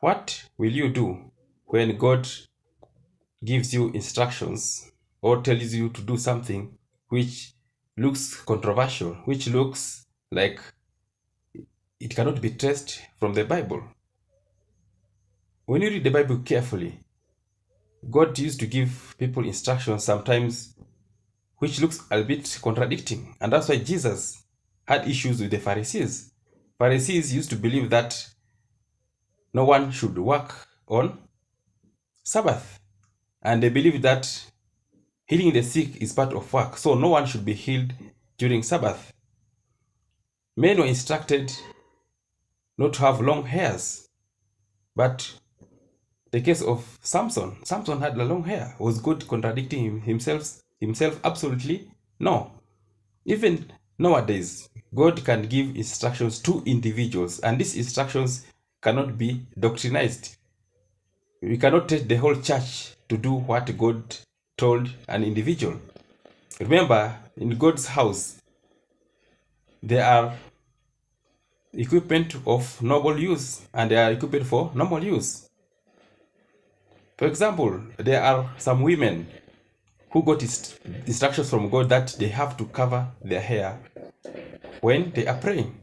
What will you do when God gives you instructions or tells you to do something which looks controversial, which looks like it cannot be traced from the Bible? When you read the Bible carefully, God used to give people instructions sometimes which looks a bit contradicting. And that's why Jesus had issues with the Pharisees. Pharisees used to believe that no one should work on Sabbath. And they believed that healing the sick is part of work. So no one should be healed during Sabbath. Men were instructed not to have long hairs. But the case of Samson, Samson had long hair. Was God contradicting himself? Himself? Absolutely no. Even nowadays, God can give instructions to individuals, and these instructions cannot be doctrinized. We cannot take the whole church to do what God told an individual. Remember, in God's house, there are equipment of noble use and there are equipment for normal use. For example, there are some women who got instructions from God that they have to cover their hair when they are praying.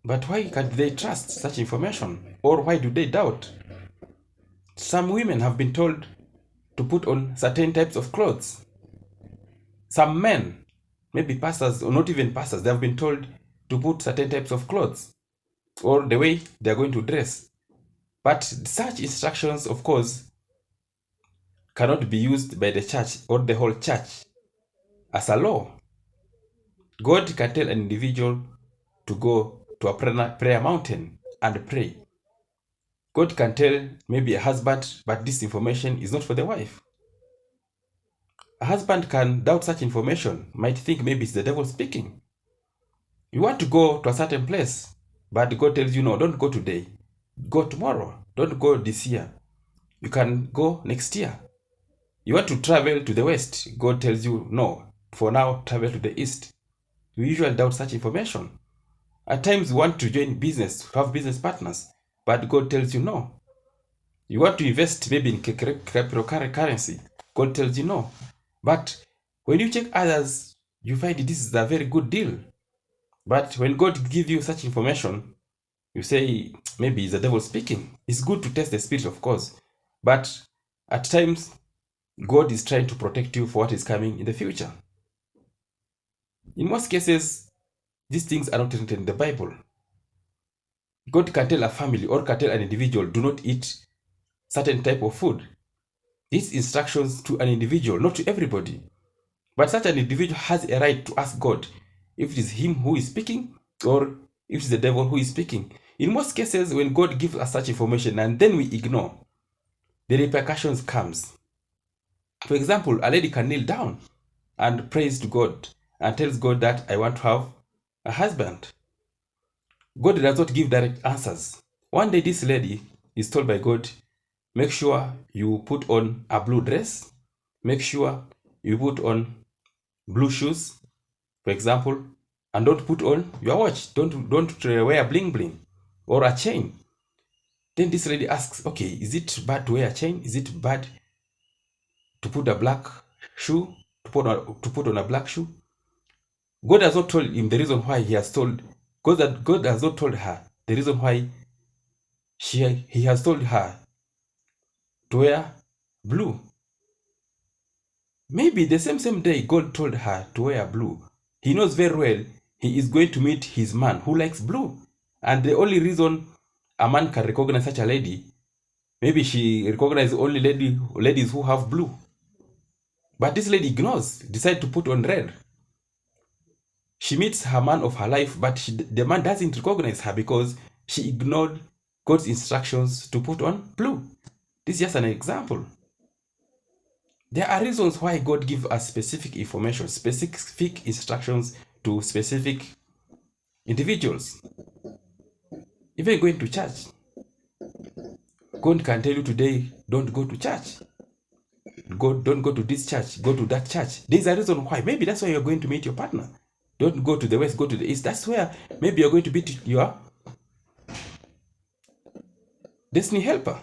But why can't they trust such information? Or why do they doubt? Some women have been told to put on certain types of clothes. Some men, maybe pastors or not even pastors, they have been told to put certain types of clothes or the way they are going to dress. But such instructions, of course, cannot be used by the church or the whole church as a law. God can tell an individual to go to a prayer mountain and pray. God can tell maybe a husband, but this information is not for the wife. A husband can doubt such information, might think maybe it's the devil speaking. You want to go to a certain place, but God tells you, no, don't go today. Go tomorrow. Don't go this year. You can go next year. You want to travel to the west. God tells you, no, for now, travel to the east. We usually doubt such information. At times, we want to join business, to have business partners, but God tells you no. You want to invest maybe in cryptocurrency. God tells you no. But when you check others, you find this is a very good deal. But when God gives you such information, you say, maybe it's the devil speaking. It's good to test the spirit, of course. But at times, God is trying to protect you for what is coming in the future. In most cases, these things are not written in the Bible. God can tell a family or can tell an individual, do not eat certain type of food. These instructions to an individual, not to everybody. But such an individual has a right to ask God if it is him who is speaking or if it is the devil who is speaking. In most cases, when God gives us such information and then we ignore, the repercussions comes. For example, a lady can kneel down and prays to God and tells God that I want to have a husband. God does not give direct answers. One day this lady is told by God, make sure you put on a blue dress, make sure you put on blue shoes, for example, and don't put on your watch. Don't wear bling bling or a chain. Then this lady asks, okay, is it bad to wear a chain? Is it bad to put a black shoe, to put on a black shoe? God has not told him the reason why he has told, God has not told her the reason why he has told her to wear blue. Maybe the same day God told her to wear blue, he knows very well he is going to meet his man who likes blue. And the only reason a man can recognize such a lady, maybe she recognizes only ladies who have blue. But this lady ignores, decides to put on red. She meets her man of her life, but the man doesn't recognize her because she ignored God's instructions to put on blue. This is just an example. There are reasons why God gives us specific information, specific instructions to specific individuals. Even going to church, God can tell you today, don't go to church. Don't go to this church, go to that church. There's a reason why. Maybe that's why you're going to meet your partner. Don't go to the west, go to the east. That's where maybe you're going to meet your destiny helper.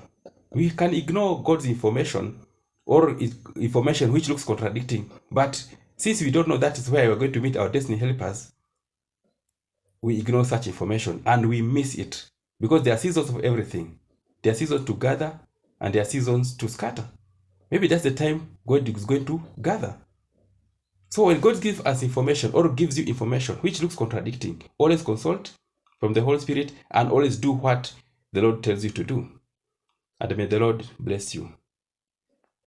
We can ignore God's information or information which looks contradicting, but since we don't know that is where we're going to meet our destiny helpers, we ignore such information and we miss it, because there are seasons of everything. There are seasons to gather and there are seasons to scatter. Maybe that's the time God is going to gather. So when God gives us information or gives you information which looks contradicting, always consult from the Holy Spirit and always do what the Lord tells you to do. And may the Lord bless you.